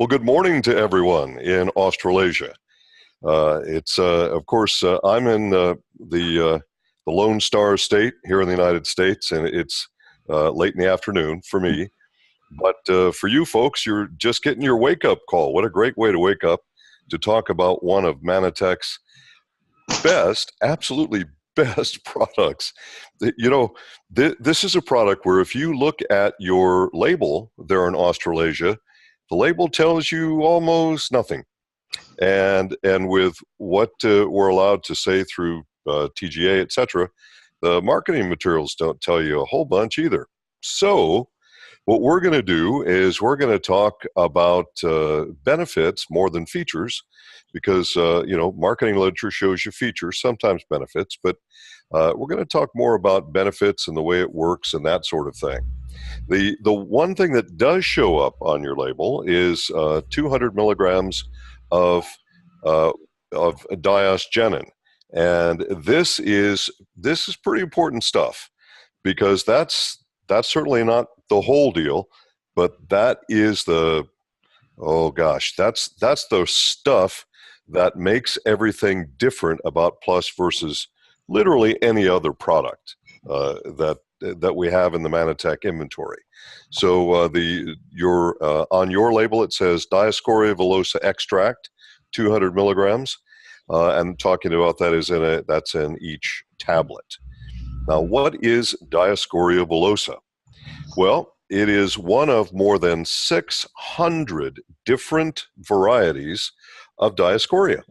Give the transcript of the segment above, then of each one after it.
Well, good morning to everyone in Australasia. Of course, I'm in the Lone Star State here in the United States, and it's late in the afternoon for me. But for you folks, you're just getting your wake-up call. What a great way to wake up to talk about one of Mannatech's best, absolutely best products. This is a product where if you look at your label there in Australasia, the label tells you almost nothing. And with what we're allowed to say through TGA, etc., the marketing materials don't tell you a whole bunch either. So what we're going to do is we're going to talk about benefits more than features, because marketing literature shows you features, sometimes benefits, but we're going to talk more about benefits and the way it works and that sort of thing. The one thing that does show up on your label is 200 milligrams of diosgenin, and this is pretty important stuff, because that's certainly not the whole deal, but that is that's the stuff that makes everything different about Plus versus literally any other product that we have in the Mannatech inventory. So on your label it says Dioscorea villosa extract, 200 milligrams, and talking about that's in each tablet. Now, what is Dioscorea villosa? Well, it is one of more than 600 different varieties of Dioscorea.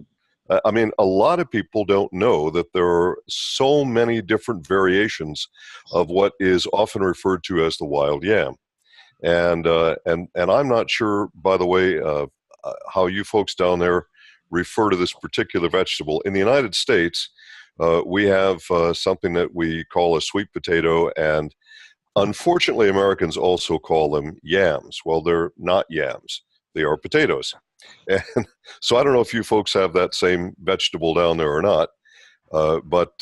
I mean, a lot of people don't know that there are so many different variations of what is often referred to as the wild yam. And I'm not sure, by the way, how you folks down there refer to this particular vegetable. In the United States, we have something that we call a sweet potato, and unfortunately, Americans also call them yams. Well, they're not yams. They are potatoes. And so I don't know if you folks have that same vegetable down there or not, but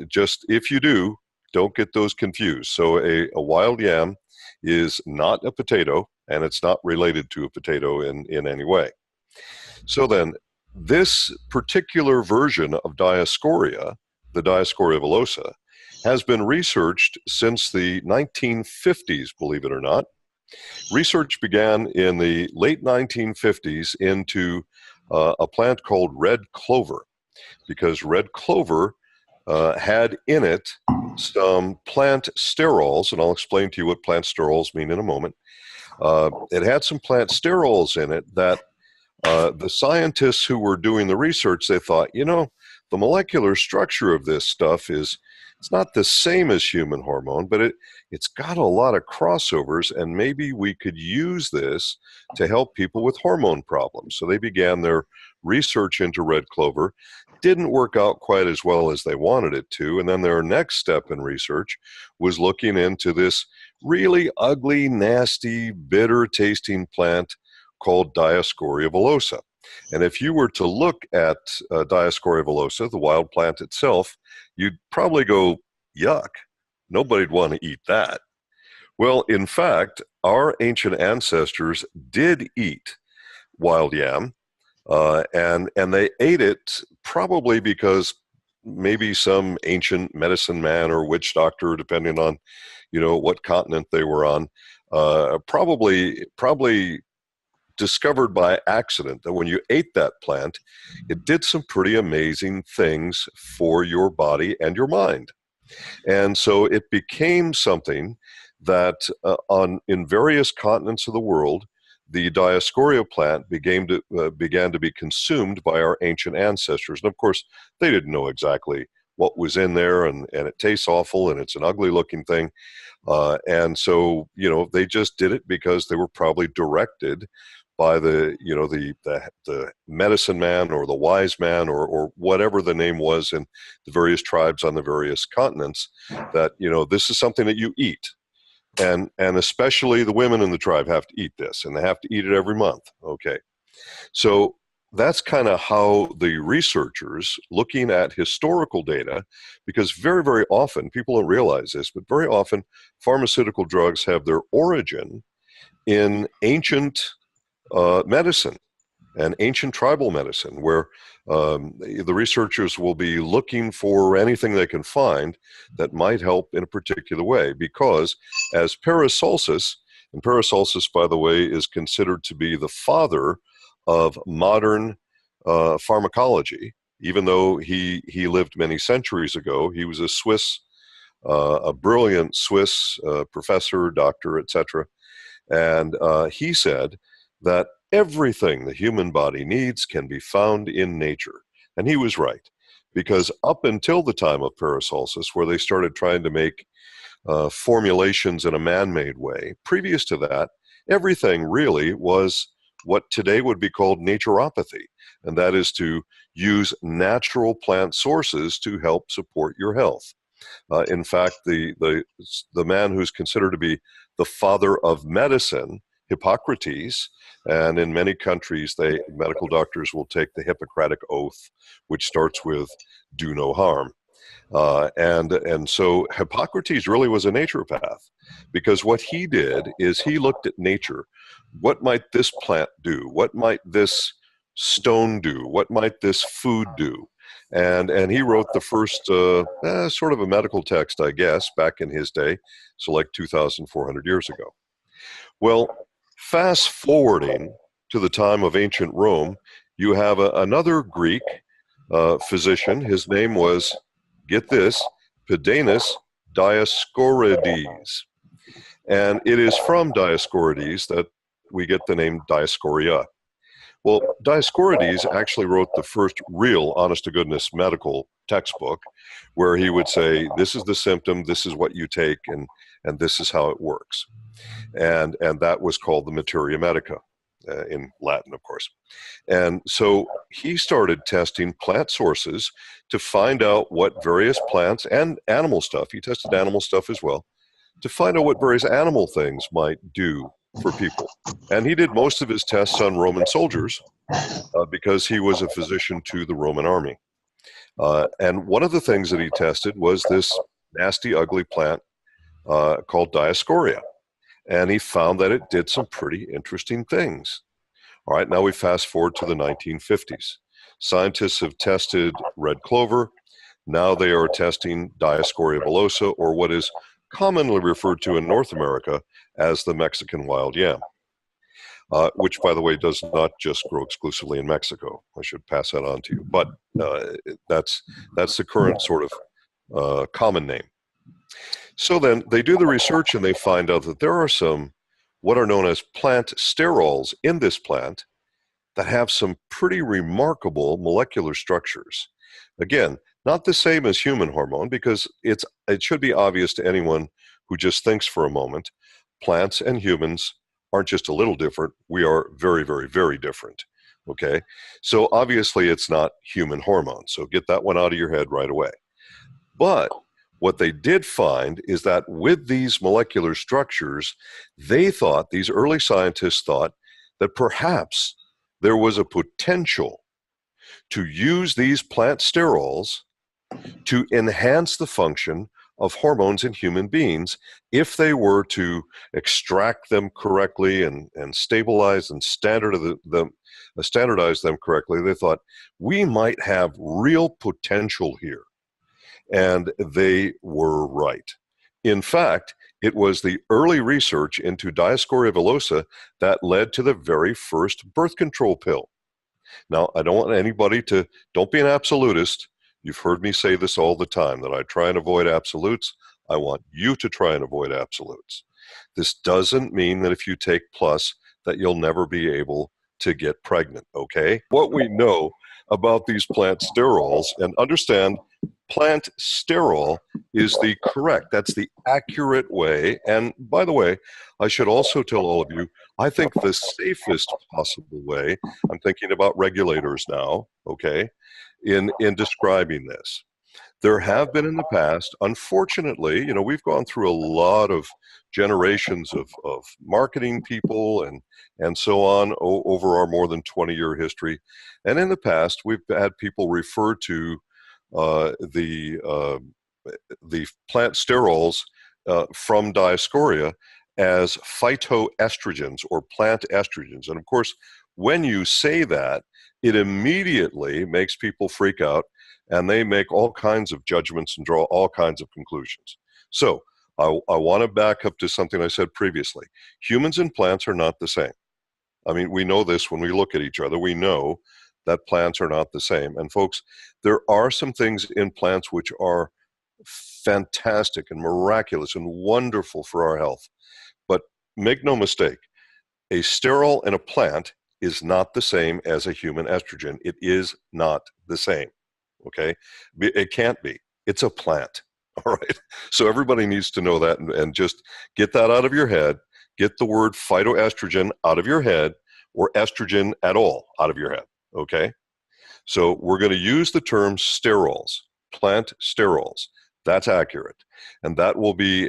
just if you do, don't get those confused. So a wild yam is not a potato, and it's not related to a potato in any way. So then, this particular version of Dioscorea, the Dioscorea villosa, has been researched since the 1950s, believe it or not. Research began in the late 1950s into a plant called red clover, because red clover had in it some plant sterols, and I'll explain to you what plant sterols mean in a moment. It had some plant sterols in it that the scientists who were doing the research, they thought, the molecular structure of this stuff it's not the same as human hormone, but it's got a lot of crossovers, and maybe we could use this to help people with hormone problems. So they began their research into red clover. Didn't work out quite as well as they wanted it to, and then their next step in research was looking into this really ugly, nasty, bitter-tasting plant called Dioscorea villosa. And if you were to look at Dioscorea villosa, the wild plant itself, you'd probably go, yuck, nobody'd want to eat that. Well, in fact, our ancient ancestors did eat wild yam, and they ate it probably because maybe some ancient medicine man or witch doctor, depending on, what continent they were on, probably discovered by accident that when you ate that plant, it did some pretty amazing things for your body and your mind. And so it became something that in various continents of the world, the Dioscorea plant began to be consumed by our ancient ancestors. And of course, they didn't know exactly what was in there, and it tastes awful, and it's an ugly looking thing. And so, they just did it because they were probably directed by the medicine man or the wise man or whatever the name was in the various tribes on the various continents, that, this is something that you eat. And especially the women in the tribe have to eat this, and they have to eat it every month. Okay. So that's kind of how the researchers, looking at historical data, because very, very often, people don't realize this, but very often pharmaceutical drugs have their origin in ancient medicine and ancient tribal medicine, where the researchers will be looking for anything they can find that might help in a particular way. Because as Paracelsus, and Paracelsus, by the way, is considered to be the father of modern pharmacology, even though he lived many centuries ago. He was a Swiss, a brilliant Swiss professor, doctor, etc. And he said that everything the human body needs can be found in nature. And he was right, because up until the time of Paracelsus, where they started trying to make formulations in a man-made way, previous to that, everything really was what today would be called naturopathy, and that is to use natural plant sources to help support your health. In fact, the man who's considered to be the father of medicine, Hippocrates, and in many countries, medical doctors will take the Hippocratic Oath, which starts with "do no harm." And so Hippocrates really was a naturopath, because what he did is he looked at nature. What might this plant do? What might this stone do? What might this food do? And he wrote the first sort of a medical text, I guess, back in his day, so like 2,400 years ago. Well, fast forwarding to the time of ancient Rome, you have another Greek physician. His name was, get this, Pedanius Dioscorides. And it is from Dioscorides that we get the name Dioscorea. Well, Dioscorides actually wrote the first real, honest-to-goodness medical textbook, where he would say, this is the symptom, this is what you take, and this is how it works. And that was called the Materia Medica, in Latin, of course. And so he started testing plant sources to find out what various plants and animal stuff, he tested animal stuff as well, to find out what various animal things might do for people. And he did most of his tests on Roman soldiers because he was a physician to the Roman army. And one of the things that he tested was this nasty, ugly plant called Dioscorea. And he found that it did some pretty interesting things. All right, now we fast forward to the 1950s. Scientists have tested red clover. Now they are testing Dioscorea villosa, or what is commonly referred to in North America as the Mexican wild yam, which, by the way, does not just grow exclusively in Mexico. I should pass that on to you. But that's the current sort of common name. So then they do the research and they find out that there are some what are known as plant sterols in this plant that have some pretty remarkable molecular structures. Again, not the same as human hormone, because it should be obvious to anyone who just thinks for a moment. Plants and humans aren't just a little different. We are very, very, very different. Okay? So obviously it's not human hormone. So get that one out of your head right away. But what they did find is that with these molecular structures, these early scientists thought that perhaps there was a potential to use these plant sterols to enhance the function of hormones in human beings if they were to extract them correctly and stabilize and standardize them correctly. They thought we might have real potential here. And they were right. In fact, it was the early research into Dioscorea villosa that led to the very first birth control pill. Now, I don't want anybody don't be an absolutist. You've heard me say this all the time, that I try and avoid absolutes. I want you to try and avoid absolutes. This doesn't mean that if you take plus that you'll never be able to get pregnant, okay? What we know about these plant sterols, and understand plant sterol is that's the accurate way. And by the way, I should also tell all of you, I think the safest possible way, I'm thinking about regulators now, okay, in describing this. There have been in the past, unfortunately, we've gone through a lot of generations of marketing people and so on over our more than 20-year history. And in the past, we've had people refer to the plant sterols from Dioscorea as phytoestrogens or plant estrogens. And of course, when you say that, it immediately makes people freak out, and they make all kinds of judgments and draw all kinds of conclusions. So I want to back up to something I said previously. Humans and plants are not the same. I mean, we know this when we look at each other. We know that plants are not the same. And folks, there are some things in plants which are fantastic and miraculous and wonderful for our health. But make no mistake, a sterol in a plant is not the same as a human estrogen. It is not the same, okay? It can't be. It's a plant, all right? So everybody needs to know that, and just get that out of your head. Get the word phytoestrogen out of your head, or estrogen at all out of your head, okay? So we're going to use the term sterols, plant sterols. That's accurate. And that'll be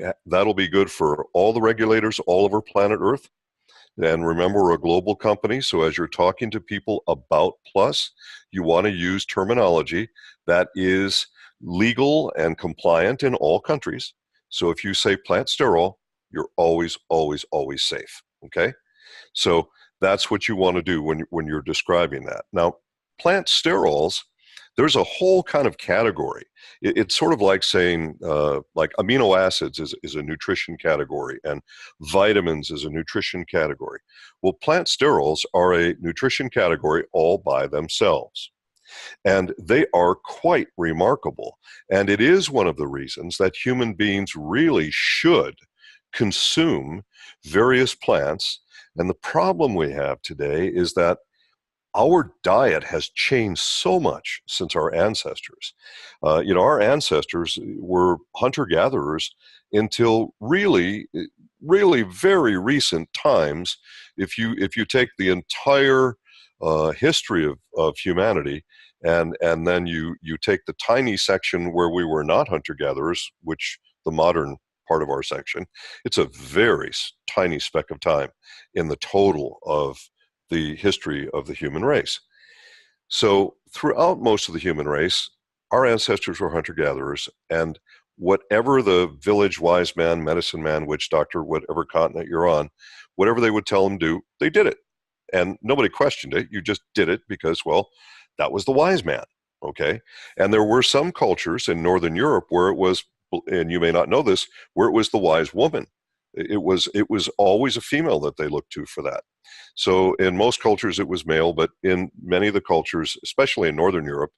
good for all the regulators all over planet Earth. And remember, we're a global company, so as you're talking to people about plus, you want to use terminology that is legal and compliant in all countries. So if you say plant sterol, you're always, always, always safe, okay? So that's what you want to do when you're describing that. Now, plant sterols, there's a whole kind of category. It's sort of like saying, like amino acids is a nutrition category, and vitamins is a nutrition category. Well, plant sterols are a nutrition category all by themselves. And they are quite remarkable. And it is one of the reasons that human beings really should consume various plants. And the problem we have today is that our diet has changed so much since our ancestors. Our ancestors were hunter-gatherers until really, really very recent times. If you take the entire history of humanity, and then you take the tiny section where we were not hunter-gatherers, which the modern part of our section, it's a very tiny speck of time in the total of the history of the human race. So throughout most of the human race, our ancestors were hunter-gatherers, and whatever the village wise man, medicine man, witch doctor, whatever continent you're on, whatever they would tell them to do, they did it. And nobody questioned it. You just did it because, well, that was the wise man, okay? And there were some cultures in Northern Europe where it was, and you may not know this, where it was the wise woman. It was always a female that they looked to for that. So in most cultures it was male, but in many of the cultures, especially in Northern Europe,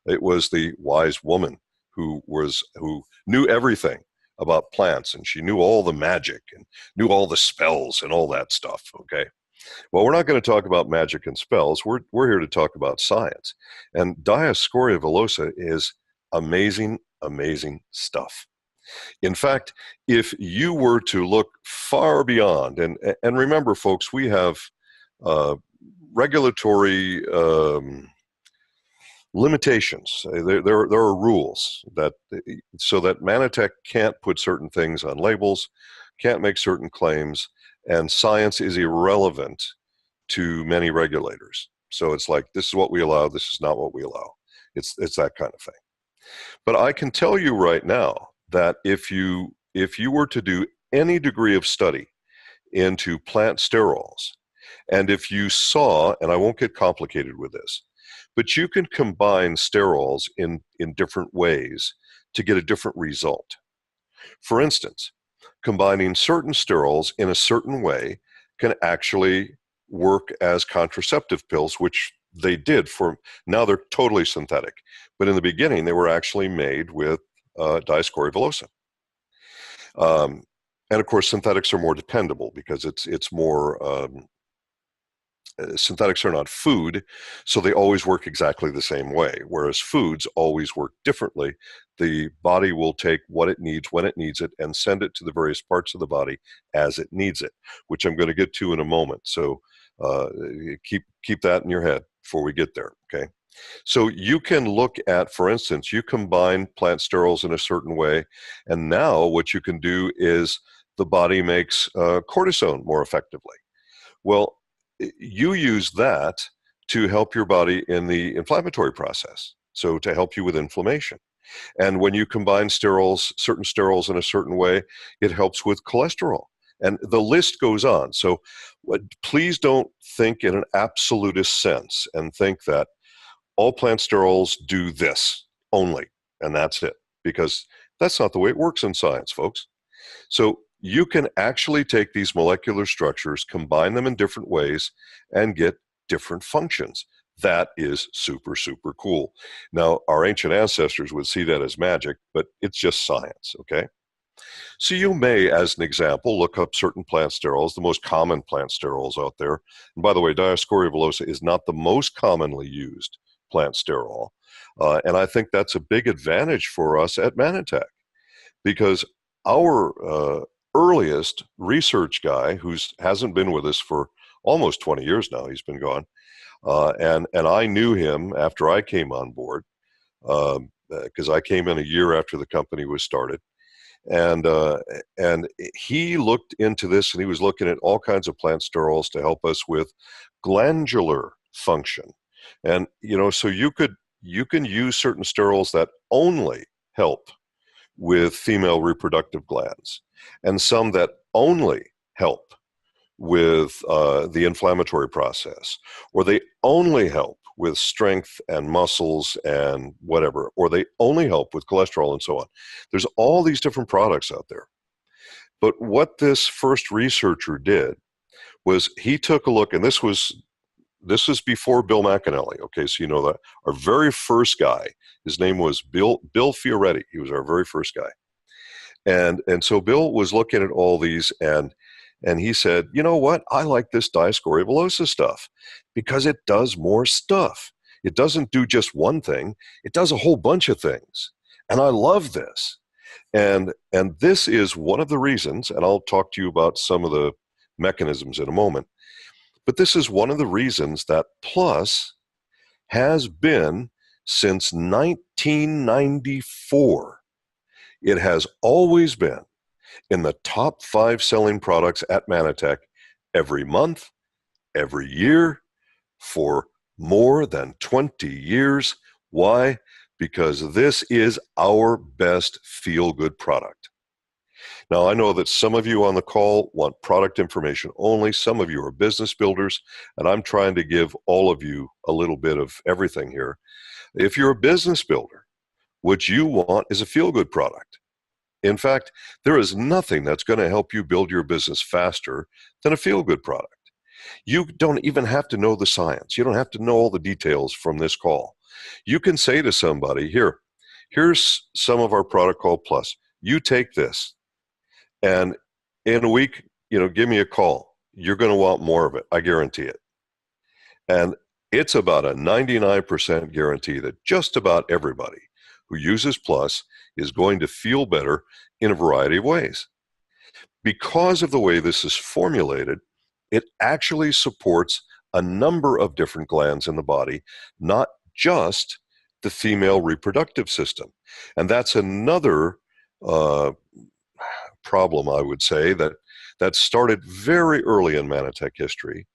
it was the wise woman who knew everything about plants, and she knew all the magic and knew all the spells and all that stuff, okay? Well, we're not going to talk about magic and spells. We're here to talk about science. And Dioscorea villosa is amazing, amazing stuff. In fact, if you were to look far beyond, and remember, folks, we have regulatory limitations. There are rules that so that Mannatech can't put certain things on labels, can't make certain claims, and science is irrelevant to many regulators. So it's like, this is what we allow, this is not what we allow. It's that kind of thing. But I can tell you right now that if you were to do any degree of study into plant sterols, and if you saw, and I won't get complicated with this, but you can combine sterols in different ways to get a different result. For instance, combining certain sterols in a certain way can actually work as contraceptive pills, which they did for, now they're totally synthetic. But in the beginning, they were actually made with Dioscorea villosa. And of course, synthetics are more dependable because it's more, synthetics are not food, so they always work exactly the same way, whereas foods always work differently. The body will take what it needs when it needs it and send it to the various parts of the body as it needs it, which I'm going to get to in a moment. So keep that in your head before we get there, okay? So you can look at, for instance, you combine plant sterols in a certain way, and now what you can do is the body makes cortisone more effectively. Well, you use that to help your body in the inflammatory process, so to help you with inflammation. And when you combine sterols, certain sterols in a certain way, it helps with cholesterol. And the list goes on. So please don't think in an absolutist sense and think that all plant sterols do this only, and that's it, because that's not the way it works in science, folks. So you can actually take these molecular structures, combine them in different ways, and get different functions. That is super, super cool. Now, our ancient ancestors would see that as magic, but it's just science, okay? So you may, as an example, look up certain plant sterols, the most common plant sterols out there. And by the way, Diascorea villosa is not the most commonly used plant sterol. And I think that's a big advantage for us at Mannatech, because our earliest research guy, who hasn't been with us for almost 20 years now, he's been gone, and I knew him after I came on board, because I came in a year after the company was started. And he looked into this, and he was looking at all kinds of plant sterols to help us with glandular function. And so you can use certain sterols that only help with female reproductive glands, and some that only help with the inflammatory process, or they only help with strength and muscles and whatever, or they only help with cholesterol and so on. There's all these different products out there. But what this first researcher did was he took a look, and this was before Bill McAnally, okay, so you know that. Our very first guy, his name was Bill Fioretti. He was our very first guy. And so Bill was looking at all these, and he said, you know what? I like this Diascorea villosa stuff because it does more stuff. It doesn't do just one thing. It does a whole bunch of things. And I love this. And this is one of the reasons, and I'll talk to you about some of the mechanisms in a moment, but this is one of the reasons that Plus has been since 1994. It has always been in the top 5 selling products at Mannatech every month, every year, for more than 20 years. Why? Because this is our best feel-good product. Now, I know that some of you on the call want product information only. Some of you are business builders, and I'm trying to give all of you a little bit of everything here. If you're a business builder, what you want is a feel-good product. In fact, there is nothing that's going to help you build your business faster than a feel-good product. You don't even have to know the science. You don't have to know all the details from this call. You can say to somebody, here's some of our product called Plus. You take this, and in a week, give me a call. You're going to want more of it. I guarantee it. And it's about a 99% guarantee that just about everybody who uses Plus is going to feel better in a variety of ways. Because of the way this is formulated, it actually supports a number of different glands in the body, not just the female reproductive system. And that's another problem, I would say, that started very early in Mannatech history,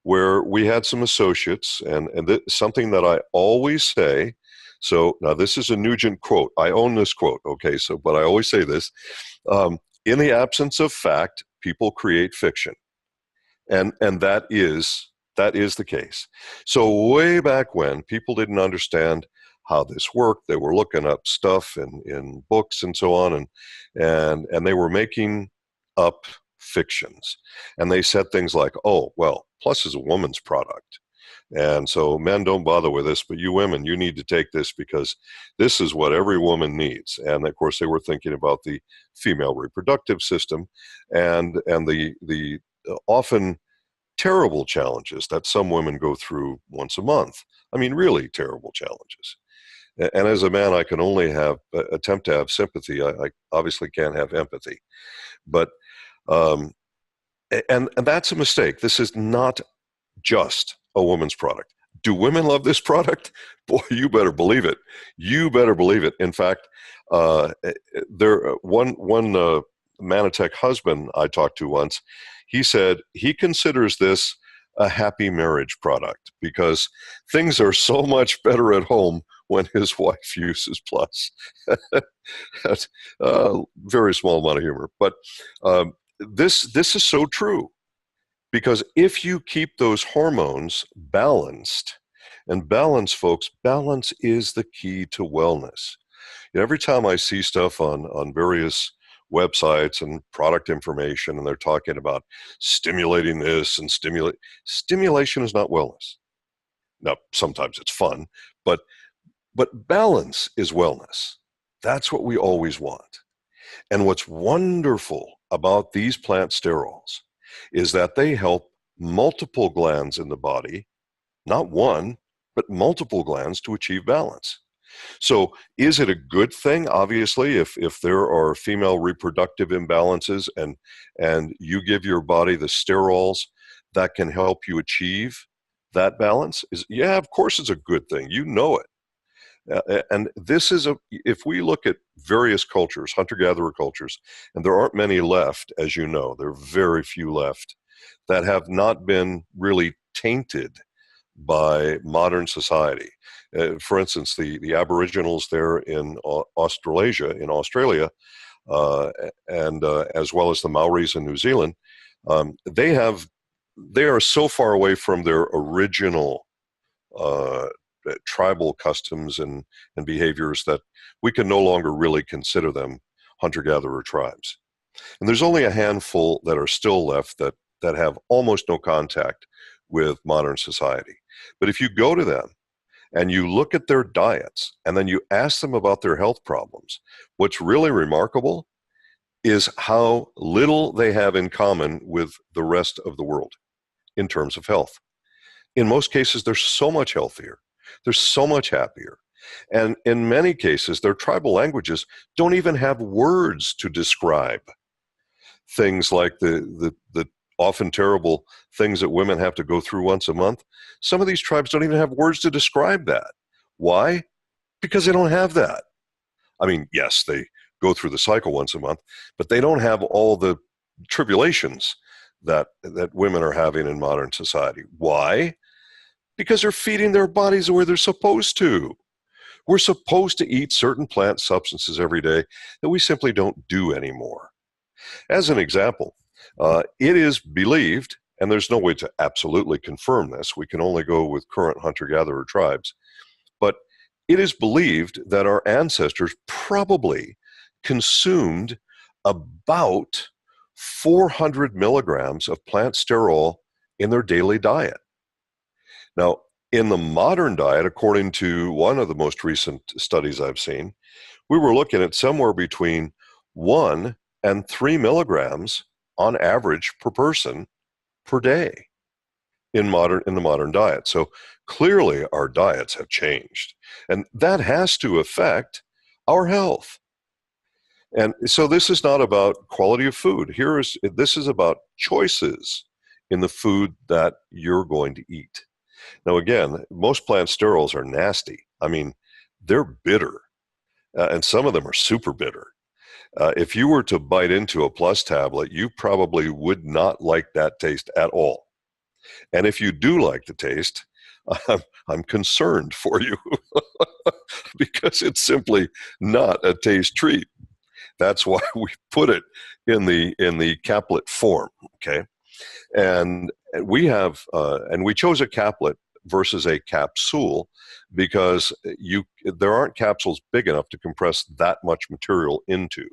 where we had some associates, and something that I always say. So now this is a Nugent quote. I own this quote, okay? But I always say this: in the absence of fact, people create fiction, and that is the case. So way back when, people didn't understand how this worked. They were looking up stuff in books and so on, and they were making up fictions. And they said things like, oh, well, Plus is a woman's product, and so men don't bother with this, but you women, you need to take this because this is what every woman needs. And of course, they were thinking about the female reproductive system and the often terrible challenges that some women go through once a month. I mean, really terrible challenges. And as a man, I can only attempt to have sympathy. I obviously can't have empathy. But and that's a mistake. This is not just a woman's product. Do women love this product? Boy, you better believe it. You better believe it. In fact, one Mannatech husband I talked to once, he said he considers this a happy marriage product because things are so much better at home when his wife uses Plus. That's a very small amount of humor. But this is so true, because if you keep those hormones balanced, and balance, folks, balance is the key to wellness. Every time I see stuff on various websites and product information, and they're talking about stimulating this and stimulation is not wellness. Now, sometimes it's fun, but balance is wellness. That's what we always want. And what's wonderful about these plant sterols is that they help multiple glands in the body, not one, but multiple glands, to achieve balance. So is it a good thing? Obviously, if there are female reproductive imbalances and you give your body the sterols that can help you achieve that balance, yeah, of course it's a good thing. You know it. And this is if we look at various cultures, hunter-gatherer cultures, and there aren't many left, as you know, there are very few left that have not been really tainted by modern society. For instance, the Aboriginals there in Australasia, and as well as the Maoris in New Zealand, they are so far away from their original tribal customs and behaviors that we can no longer really consider them hunter-gatherer tribes. And there's only a handful that are still left that have almost no contact with modern society. But if you go to them and you look at their diets and then you ask them about their health problems, what's really remarkable is how little they have in common with the rest of the world in terms of health. In most cases, they're so much healthier. They're so much happier. And in many cases, their tribal languages don't even have words to describe things like the often terrible things that women have to go through once a month. Some of these tribes don't even have words to describe that. Why? Because they don't have that. I mean, yes, they go through the cycle once a month, but they don't have all the tribulations that women are having in modern society. Why? Because they're feeding their bodies where they're supposed to. We're supposed to eat certain plant substances every day that we simply don't do anymore. As an example, it is believed, and there's no way to absolutely confirm this, we can only go with current hunter-gatherer tribes, but it is believed that our ancestors probably consumed about 400 milligrams of plant sterol in their daily diet. Now, in the modern diet, according to one of the most recent studies I've seen, we were looking at somewhere between 1 and 3 milligrams on average per person per day in the modern diet. So clearly our diets have changed, and that has to affect our health. And so this is not about quality of food. This is about choices in the food that you're going to eat. Now, again, most plant sterols are nasty. I mean, they're bitter, and some of them are super bitter. If you were to bite into a Plus tablet, you probably would not like that taste at all. And if you do like the taste, I'm concerned for you because it's simply not a taste treat. That's why we put it in the caplet form. Okay, and we chose a caplet versus a capsule because there aren't capsules big enough to compress that much material into,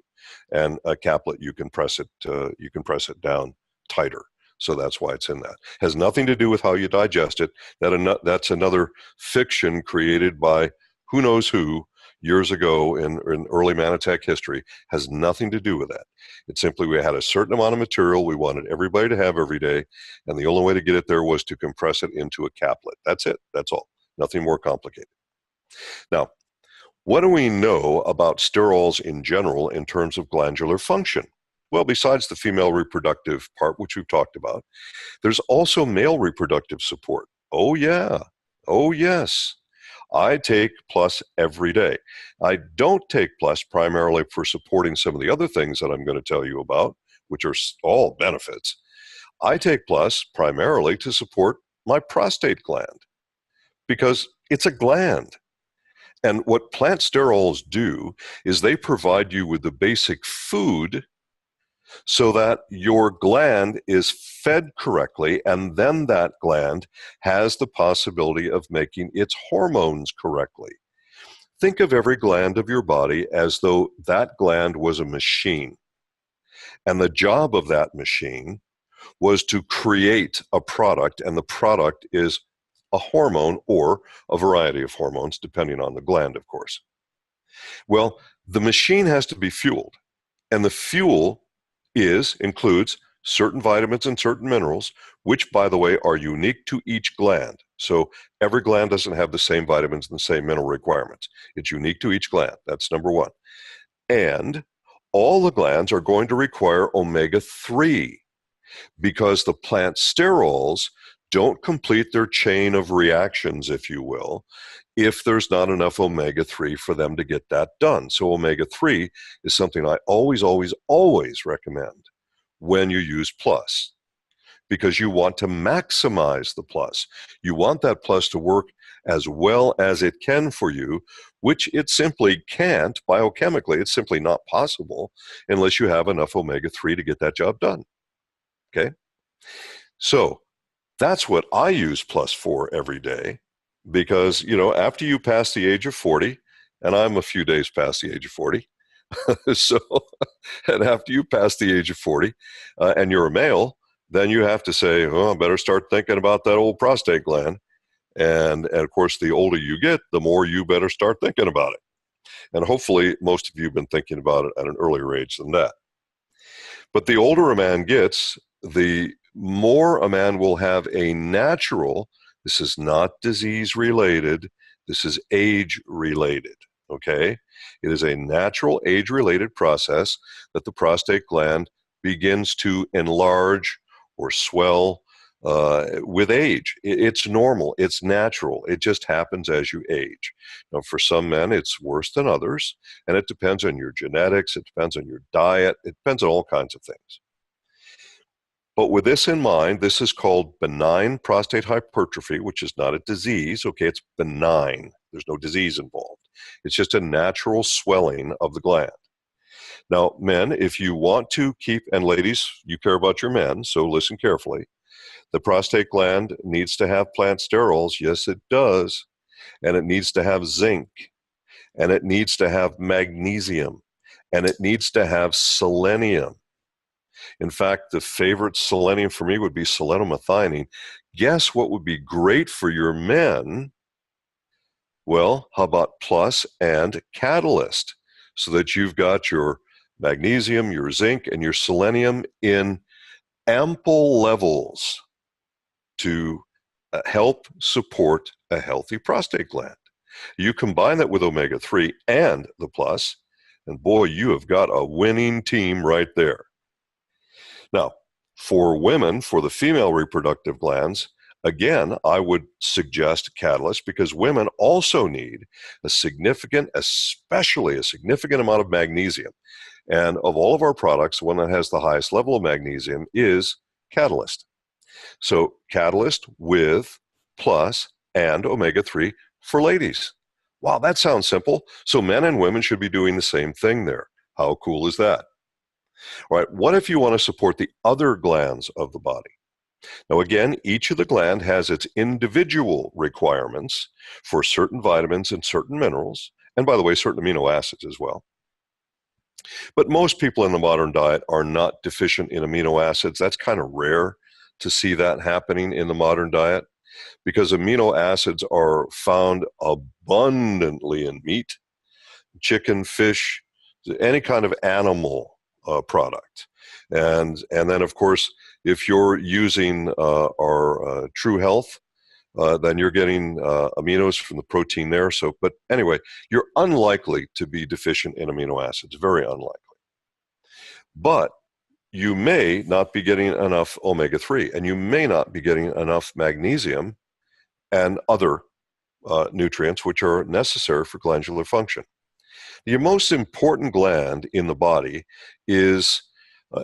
and a caplet you can press it down tighter. So that's why it's in that. Has nothing to do with how you digest it. That's another fiction created by who knows who years ago in early Mannatech history. Has nothing to do with that. It's simply we had a certain amount of material we wanted everybody to have every day, and the only way to get it there was to compress it into a caplet. That's it. That's all. Nothing more complicated. Now, what do we know about sterols in general in terms of glandular function? Well, besides the female reproductive part, which we've talked about, there's also male reproductive support. Oh, yeah. Oh, yes. I take Plus every day. I don't take Plus primarily for supporting some of the other things that I'm going to tell you about, which are all benefits. I take Plus primarily to support my prostate gland because it's a gland. And what plant sterols do is they provide you with the basic food so that your gland is fed correctly, and then that gland has the possibility of making its hormones correctly. Think of every gland of your body as though that gland was a machine. And the job of that machine was to create a product, and the product is a hormone or a variety of hormones, depending on the gland, of course. Well, the machine has to be fueled, and the fuel includes certain vitamins and certain minerals, which, by the way, are unique to each gland. So every gland doesn't have the same vitamins and the same mineral requirements. It's unique to each gland. That's number one. And all the glands are going to require omega-3 because the plant sterols don't complete their chain of reactions, if you will, if there's not enough omega-3 for them to get that done. So omega-3 is something I always, always, always recommend when you use plus, because you want to maximize the plus. You want that plus to work as well as it can for you, which it simply can't biochemically. It's simply not possible unless you have enough omega-3 to get that job done. Okay? So that's what I use plus for every day, because, after you pass the age of 40, and I'm a few days past the age of 40, so, and after you pass the age of 40 and you're a male, then you have to say, I better start thinking about that old prostate gland. And of course, the older you get, the more you better start thinking about it. And hopefully, most of you have been thinking about it at an earlier age than that. But the older a man gets, the more a man will have a natural, this is not disease related, this is age related, okay? It is a natural age related process that the prostate gland begins to enlarge or swell with age. It's normal, it's natural, it just happens as you age. Now, for some men, it's worse than others, and it depends on your genetics, it depends on your diet, it depends on all kinds of things. But with this in mind, this is called benign prostate hypertrophy, which is not a disease. Okay, it's benign. There's no disease involved. It's just a natural swelling of the gland. Now, men, if you want to keep, and ladies, you care about your men, so listen carefully. The prostate gland needs to have plant sterols. Yes, it does. And it needs to have zinc. And it needs to have magnesium. And it needs to have selenium. In fact, the favorite selenium for me would be selenomethionine. Guess what would be great for your men? Well, how about plus and catalyst, so that you've got your magnesium, your zinc, and your selenium in ample levels to help support a healthy prostate gland. You combine that with omega-3 and the plus, and boy, you have got a winning team right there. Now, for women, for the female reproductive glands, again, I would suggest catalyst, because women also need especially a significant amount of magnesium. And of all of our products, the one that has the highest level of magnesium is catalyst. So catalyst with plus and omega-3 for ladies. Wow, that sounds simple. So men and women should be doing the same thing there. How cool is that? All right, what if you want to support the other glands of the body? Now, again, each of the gland has its individual requirements for certain vitamins and certain minerals, and by the way, certain amino acids as well. But most people in the modern diet are not deficient in amino acids. That's kind of rare to see that happening in the modern diet, because amino acids are found abundantly in meat, chicken, fish, any kind of animal product. And then, of course, if you're using our True Health, then you're getting aminos from the protein there. So, but anyway, you're unlikely to be deficient in amino acids, very unlikely. But you may not be getting enough omega-3, and you may not be getting enough magnesium and other nutrients which are necessary for glandular function. Your most important gland in the body is,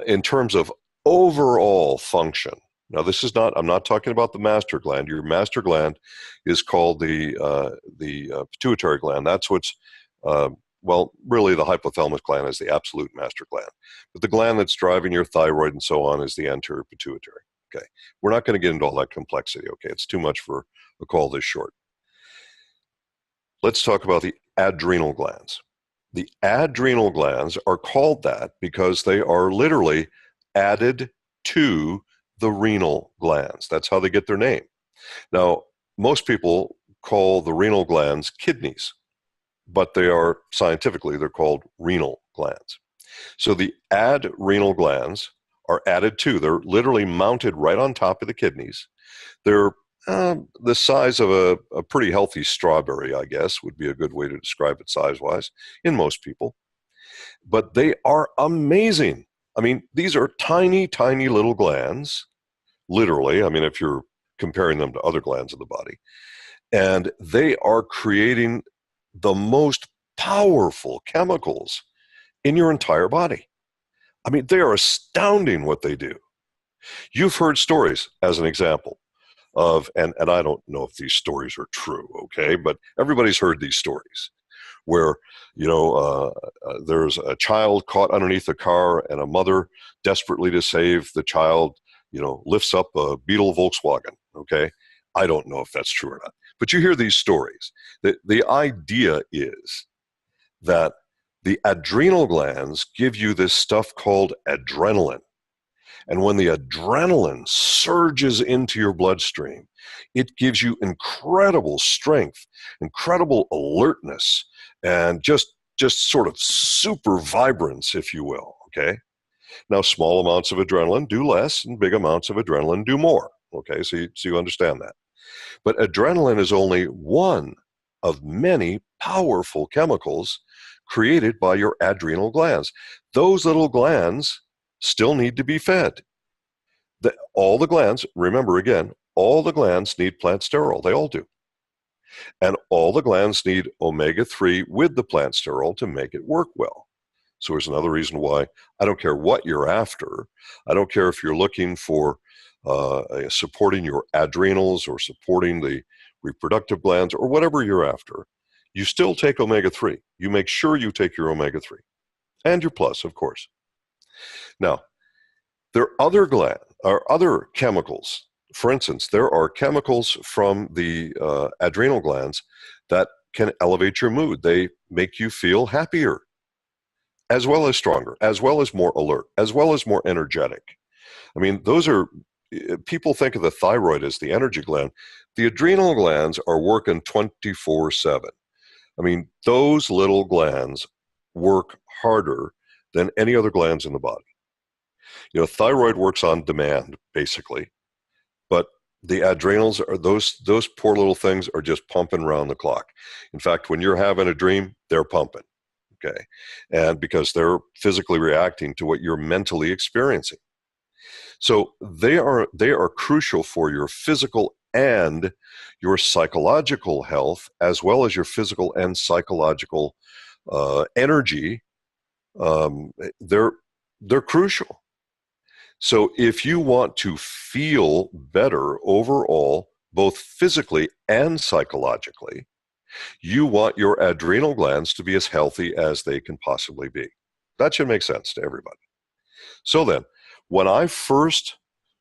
in terms of overall function. Now, this is not, I'm not talking about the master gland. Your master gland is called the pituitary gland. That's what's well, really the hypothalamus gland is the absolute master gland. But the gland that's driving your thyroid and so on is the anterior pituitary. Okay. We're not going to get into all that complexity. Okay. It's too much for a call this short. Let's talk about the adrenal glands. The adrenal glands are called that because they are literally added to the renal glands. That's how they get their name. Now, most people call the renal glands kidneys, but they are scientifically, they're called renal glands. So the adrenal glands are added to, they're literally mounted right on top of the kidneys. They're the size of a pretty healthy strawberry, I guess, would be a good way to describe it size-wise in most people. But they are amazing. I mean, these are tiny, tiny little glands, literally. I mean, if you're comparing them to other glands of the body. And they are creating the most powerful chemicals in your entire body. I mean, they are astounding what they do. You've heard stories, as an example, of, and I don't know if these stories are true, okay, but everybody's heard these stories where, there's a child caught underneath a car and a mother, desperately to save the child, lifts up a Beetle Volkswagen, okay? I don't know if that's true or not, but you hear these stories. The idea is that the adrenal glands give you this stuff called adrenaline. And when the adrenaline surges into your bloodstream, it gives you incredible strength, incredible alertness, and just sort of super vibrance, if you will, okay? Now, small amounts of adrenaline do less, and big amounts of adrenaline do more, okay? So you understand that. But adrenaline is only one of many powerful chemicals created by your adrenal glands. Those little glands still need to be fed. All the glands, remember again, all the glands need plant sterol. They all do. And all the glands need omega-3 with the plant sterol to make it work well. So there's another reason why I don't care what you're after. I don't care if you're looking for supporting your adrenals or supporting the reproductive glands or whatever you're after. You still take omega-3. You make sure you take your omega-3 and your plus, of course. Now, there are other chemicals. For instance, there are chemicals from the adrenal glands that can elevate your mood. They make you feel happier, as well as stronger, as well as more alert, as well as more energetic. I mean, people think of the thyroid as the energy gland. The adrenal glands are working 24/7. I mean, those little glands work harder than any other glands in the body. Thyroid works on demand, basically, but the adrenals are those poor little things are just pumping around the clock. In fact, when you're having a dream, they're pumping, okay? And because they're physically reacting to what you're mentally experiencing. So they are crucial for your physical and your psychological health, as well as your physical and psychological energy. They're crucial. So if you want to feel better overall, both physically and psychologically, you want your adrenal glands to be as healthy as they can possibly be. That should make sense to everybody. So then, when I first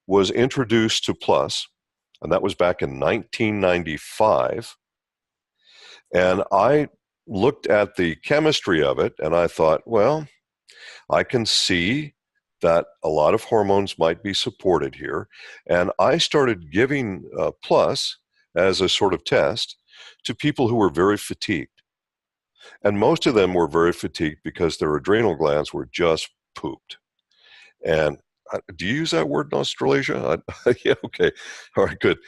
was introduced to Plus, and that was back in 1995, and I looked at the chemistry of it, and I thought, well, I can see that a lot of hormones might be supported here. And I started giving Plus as a sort of test to people who were very fatigued. And most of them were very fatigued because their adrenal glands were just pooped. And do you use that word in Australasia? Yeah, okay. All right, good.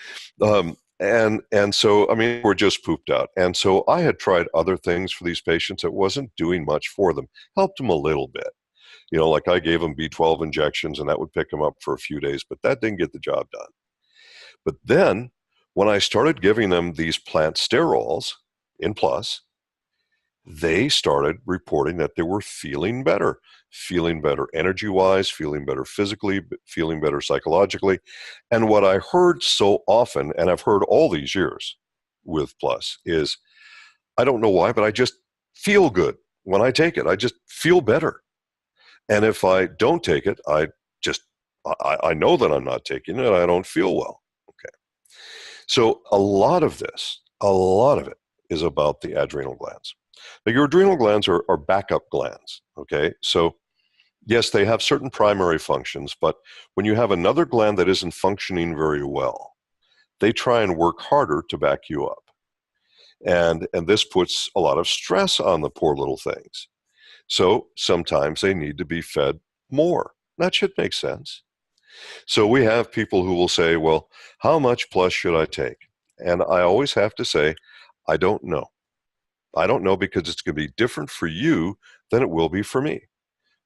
And so, I mean, we're just pooped out. And so I had tried other things for these patients that wasn't doing much for them, helped them a little bit. Like I gave them B12 injections and that would pick them up for a few days, but that didn't get the job done. But then when I started giving them these plant sterols in Plus, they started reporting that they were feeling better energy-wise, feeling better physically, feeling better psychologically. And what I heard so often, and I've heard all these years with Plus, is I don't know why, but I just feel good. when I take it, I just feel better. And if I don't take it, I know that I'm not taking it. I don't feel well. Okay. So a lot of it is about the adrenal glands. Now, your adrenal glands are backup glands. Okay. So yes, they have certain primary functions, but when you have another gland that isn't functioning very well, they try and work harder to back you up. And this puts a lot of stress on the poor little things. So sometimes they need to be fed more. That should make sense. So we have people who will say, well, how much plus should I take? And I always have to say, I don't know. I don't know because it's going to be different for you than it will be for me.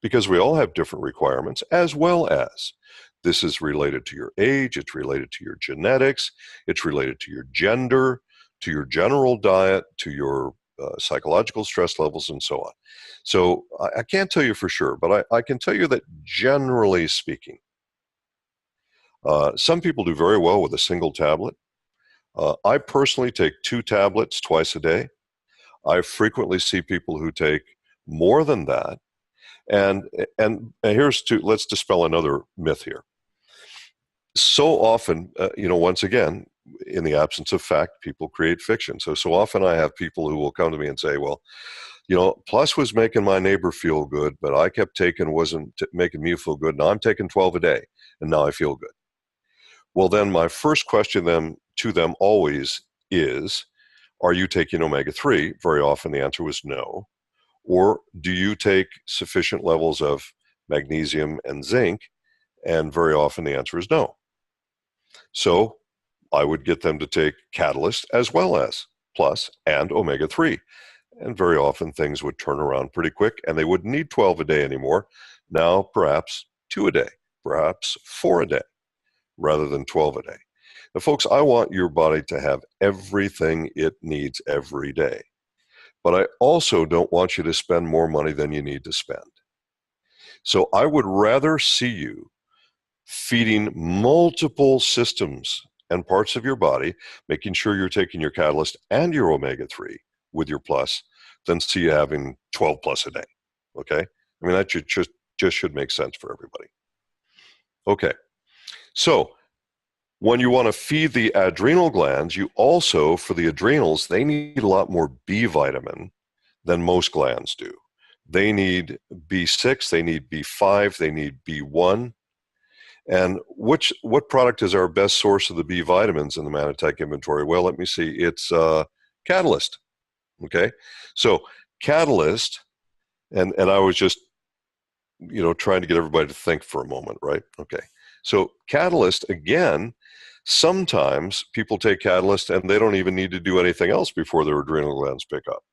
Because we all have different requirements, as well as this is related to your age, it's related to your genetics, it's related to your gender, to your general diet, to your psychological stress levels, and so on. So I can't tell you for sure, but I can tell you that generally speaking, some people do very well with a single tablet. I personally take 2 tablets twice a day. I frequently see people who take more than that. And let's dispel another myth here. So often, once again, in the absence of fact, people create fiction. So often I have people who will come to me and say, well, plus was making my neighbor feel good, but I kept taking, wasn't making me feel good. Now I'm taking 12 a day and now I feel good. Well, then my first question to them always is, are you taking omega-3? Very often the answer was no. Or do you take sufficient levels of magnesium and zinc? And very often the answer is no. So I would get them to take Catalyst as well as Plus and omega-3. And very often things would turn around pretty quick and they wouldn't need 12 a day anymore. Now perhaps 2 a day, perhaps 4 a day, rather than 12 a day. Now, folks, I want your body to have everything it needs every day. But I also don't want you to spend more money than you need to spend. So I would rather see you feeding multiple systems and parts of your body, making sure you're taking your Catalyst and your omega-3 with your plus, than see you having 12 plus a day. Okay? I mean, that just should make sense for everybody. Okay. So when you want to feed the adrenal glands, you also, for the adrenals, they need a lot more B vitamin than most glands do. They need B6, they need B5, they need B1. And what product is our best source of the B vitamins in the Mannatech inventory? Well, let me see. It's Catalyst. Okay, so Catalyst, and I was just trying to get everybody to think for a moment, right? Okay, so Catalyst, again, sometimes people take Catalyst and they don't even need to do anything else before their adrenal glands pick up.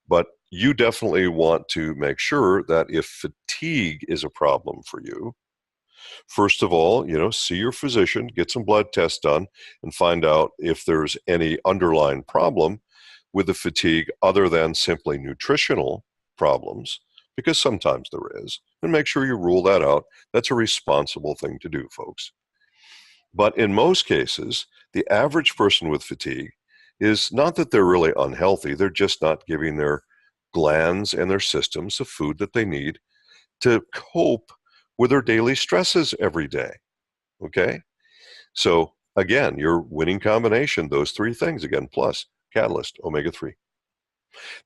But you definitely want to make sure that if fatigue is a problem for you, first of all, see your physician, get some blood tests done, and find out if there's any underlying problem with the fatigue other than simply nutritional problems, because sometimes there is, and make sure you rule that out. That's a responsible thing to do, folks. But in most cases, the average person with fatigue is not that they're really unhealthy, they're just not giving their glands and their systems the food that they need to cope with their daily stresses every day. Okay? So again, your winning combination, those 3 things, again, plus Catalyst, omega-3.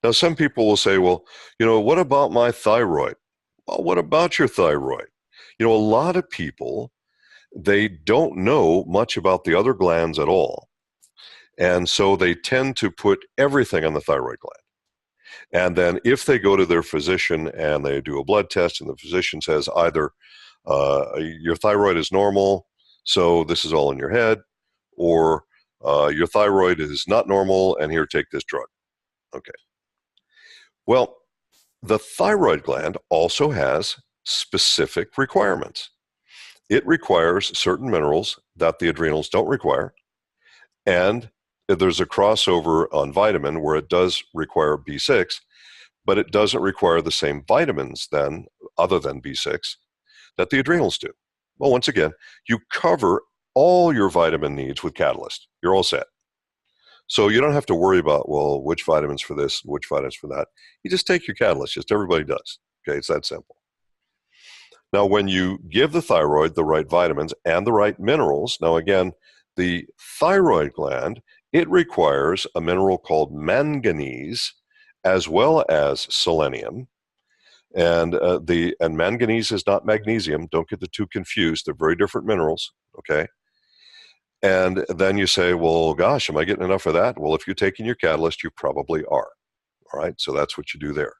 Now, some people will say, well, what about my thyroid? Well, what about your thyroid? A lot of people, they don't know much about the other glands at all. And so they tend to put everything on the thyroid gland. And then if they go to their physician and they do a blood test and the physician says either your thyroid is normal, so this is all in your head, or your thyroid is not normal and here, take this drug. Okay. Well, the thyroid gland also has specific requirements. It requires certain minerals that the adrenals don't require, and there's a crossover on vitamin where it does require B6, but it doesn't require the same vitamins then, other than B6, that the adrenals do. Well, once again, you cover all your vitamin needs with Catalyst. You're all set. So you don't have to worry about, well, which vitamins for this, which vitamins for that. You just take your catalyst, just everybody does. Okay, it's that simple. Now, when you give the thyroid the right vitamins and the right minerals, now again, the thyroid gland, it requires a mineral called manganese as well as selenium. And manganese is not magnesium. Don't get the two confused. They're very different minerals. Okay. And then you say, well, gosh, am I getting enough of that? Well, if you're taking your catalyst, you probably are. All right. So that's what you do there.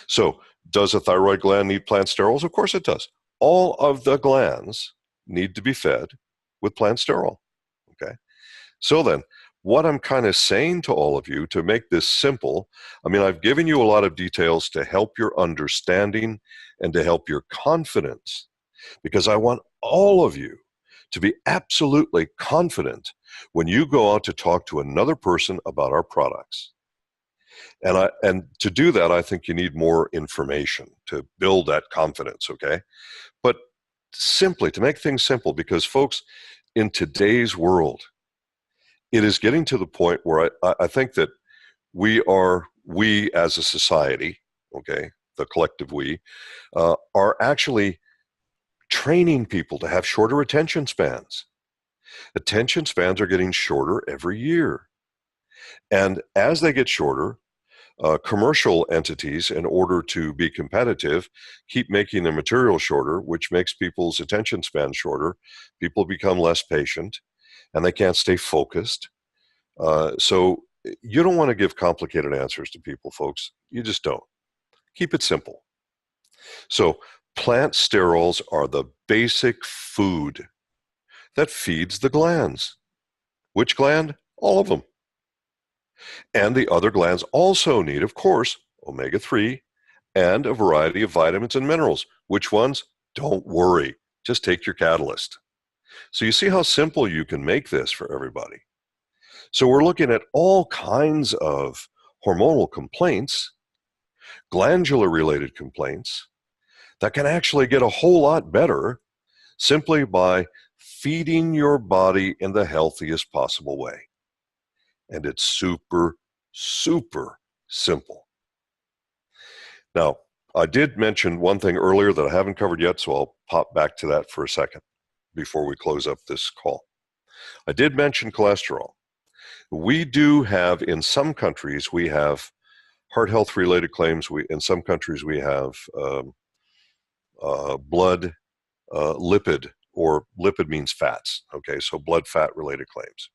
So does a thyroid gland need plant sterols? Of course it does. All of the glands need to be fed with plant sterol. Okay. So then, what I'm kind of saying to all of you to make this simple, I mean, I've given you a lot of details to help your understanding and to help your confidence, because I want all of you to be absolutely confident when you go out to talk to another person about our products. And to do that, I think you need more information to build that confidence, okay? But simply, to make things simple, because folks, in today's world, it is getting to the point where I think that we as a society, okay, the collective we, are actually training people to have shorter attention spans. Attention spans are getting shorter every year. And as they get shorter, commercial entities, in order to be competitive, keep making their material shorter, which makes people's attention span shorter. People become less patient, and they can't stay focused. So you don't want to give complicated answers to people, folks. You just don't. Keep it simple. So plant sterols are the basic food that feeds the glands. Which gland? All of them. And the other glands also need, of course, omega-3 and a variety of vitamins and minerals. Which ones? Don't worry. Just take your catalyst. So you see how simple you can make this for everybody. So we're looking at all kinds of hormonal complaints, glandular-related complaints, that can actually get a whole lot better simply by feeding your body in the healthiest possible way. And it's super, super simple. Now, I did mention one thing earlier that I haven't covered yet, so I'll pop back to that for a second before we close up this call. I did mention cholesterol. We do have, in some countries, we have heart health related claims. In some countries, we have blood lipid, or lipid means fats. Okay, so blood fat related claims.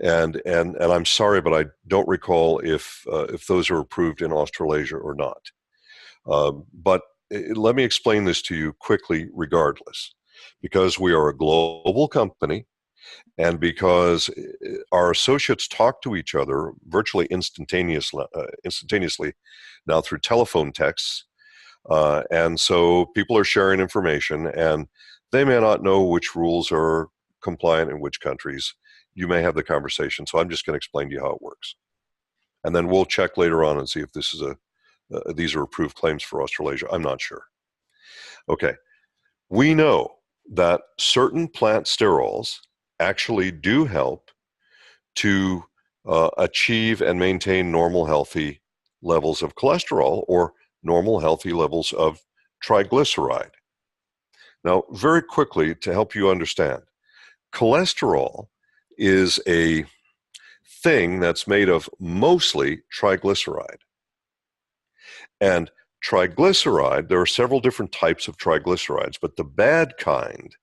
And I'm sorry, but I don't recall if those are approved in Australasia or not. But let me explain this to you quickly, regardless, because we are a global company. And because our associates talk to each other virtually instantaneously now through telephone texts, and so people are sharing information, and they may not know which rules are compliant in which countries. You may have the conversation, so I'm just going to explain to you how it works, and then we'll check later on and see if this is these are approved claims for Australasia. I'm not sure. Okay, we know that certain plant sterols actually do help to achieve and maintain normal healthy levels of cholesterol or normal healthy levels of triglyceride. Now, very quickly, to help you understand, cholesterol is a thing that's made of mostly triglyceride. And triglyceride, there are several different types of triglycerides, but the bad kind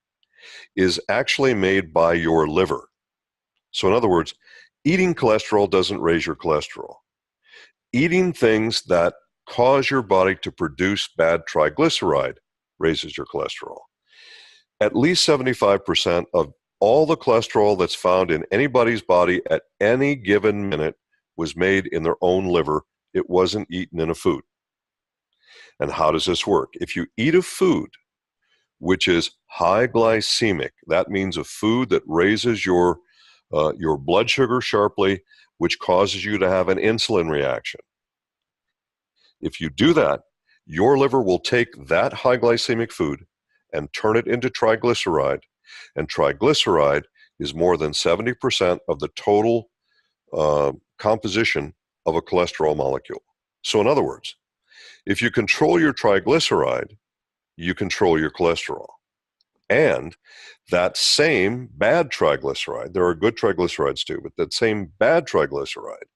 is actually made by your liver. So in other words, eating cholesterol doesn't raise your cholesterol. Eating things that cause your body to produce bad triglyceride raises your cholesterol. At least 75% of all the cholesterol that's found in anybody's body at any given minute was made in their own liver. It wasn't eaten in a food. And how does this work? If you eat a food which is high glycemic, that means a food that raises your blood sugar sharply, which causes you to have an insulin reaction. If you do that, your liver will take that high glycemic food and turn it into triglyceride, and triglyceride is more than 70% of the total composition of a cholesterol molecule. So in other words, if you control your triglyceride, you control your cholesterol. And that same bad triglyceride, there are good triglycerides too, but that same bad triglyceride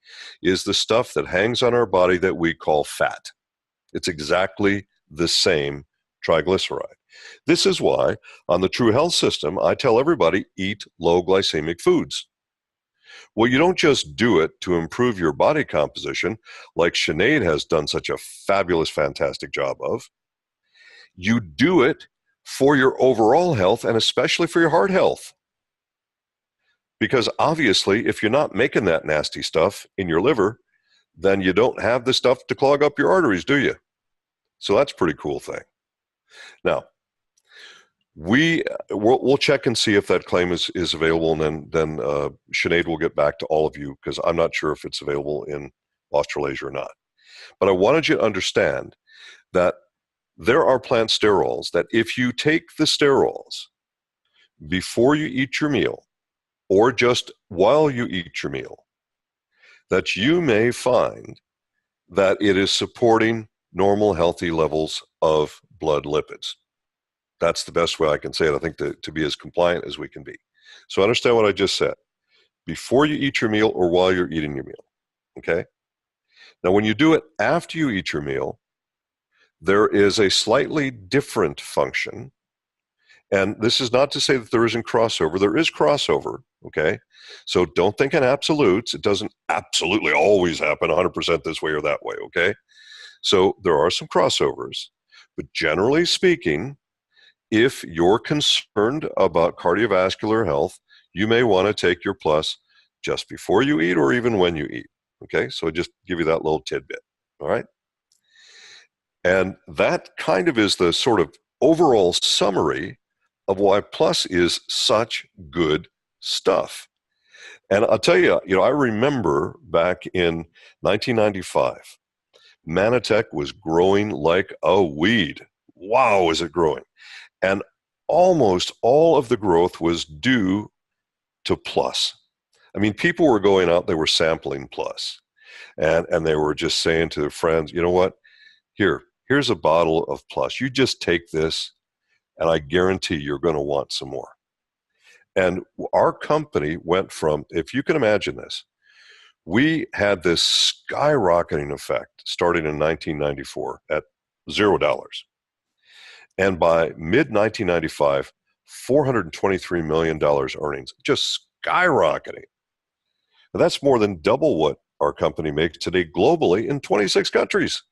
is the stuff that hangs on our body that we call fat. It's exactly the same triglyceride. This is why on the True Health System, I tell everybody, eat low glycemic foods. Well, you don't just do it to improve your body composition, like Sinead has done such a fabulous, fantastic job of. You do it for your overall health and especially for your heart health. Because obviously, if you're not making that nasty stuff in your liver, then you don't have the stuff to clog up your arteries, do you? So that's a pretty cool thing. Now, we'll check and see if that claim is available, and then Sinead will get back to all of you, because I'm not sure if it's available in Australasia or not. But I wanted you to understand that there are plant sterols that if you take the sterols before you eat your meal or just while you eat your meal, that you may find that it is supporting normal, healthy levels of blood lipids. That's the best way I can say it, I think, to be as compliant as we can be. So understand what I just said. Before you eat your meal or while you're eating your meal, okay? Now, when you do it after you eat your meal, there is a slightly different function. And this is not to say that there isn't crossover. There is crossover, okay? So don't think in absolutes. It doesn't absolutely always happen 100% this way or that way, okay? So there are some crossovers. But generally speaking, if you're concerned about cardiovascular health, you may want to take your plus just before you eat or even when you eat, okay? So I just give you that little tidbit, all right? And that kind of is the sort of overall summary of why Plus is such good stuff. And I'll tell you, I remember back in 1995, Mannatech was growing like a weed. Wow, is it growing? And almost all of the growth was due to Plus. I mean, people were going out, they were sampling Plus. And they were just saying to their friends, you know what? Here's a bottle of Plus. You just take this, and I guarantee you're going to want some more. And our company went from, if you can imagine this, we had this skyrocketing effect starting in 1994 at $0. And by mid-1995, $423 million earnings, just skyrocketing. And that's more than double what our company makes today globally in 26 countries.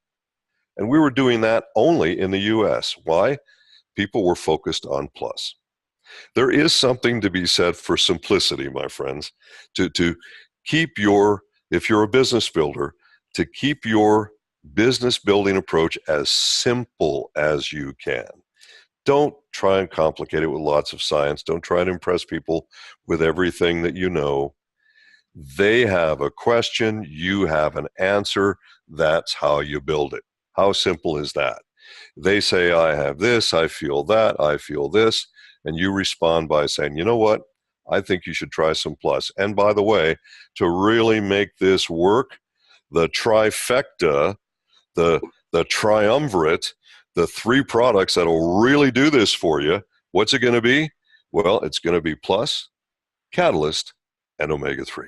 And we were doing that only in the US. Why? People were focused on Plus. There is something to be said for simplicity, my friends, to keep if you're a business builder, to keep your business building approach as simple as you can. Don't try and complicate it with lots of science. Don't try and impress people with everything that you know. They have a question, you have an answer. That's how you build it. How simple is that? They say, I have this, I feel that, I feel this, and you respond by saying, you know what? I think you should try some Plus. And by the way, to really make this work, the trifecta, the triumvirate, the three products that'll really do this for you, what's it going to be? Well, it's going to be Plus, Catalyst, and Omega-3.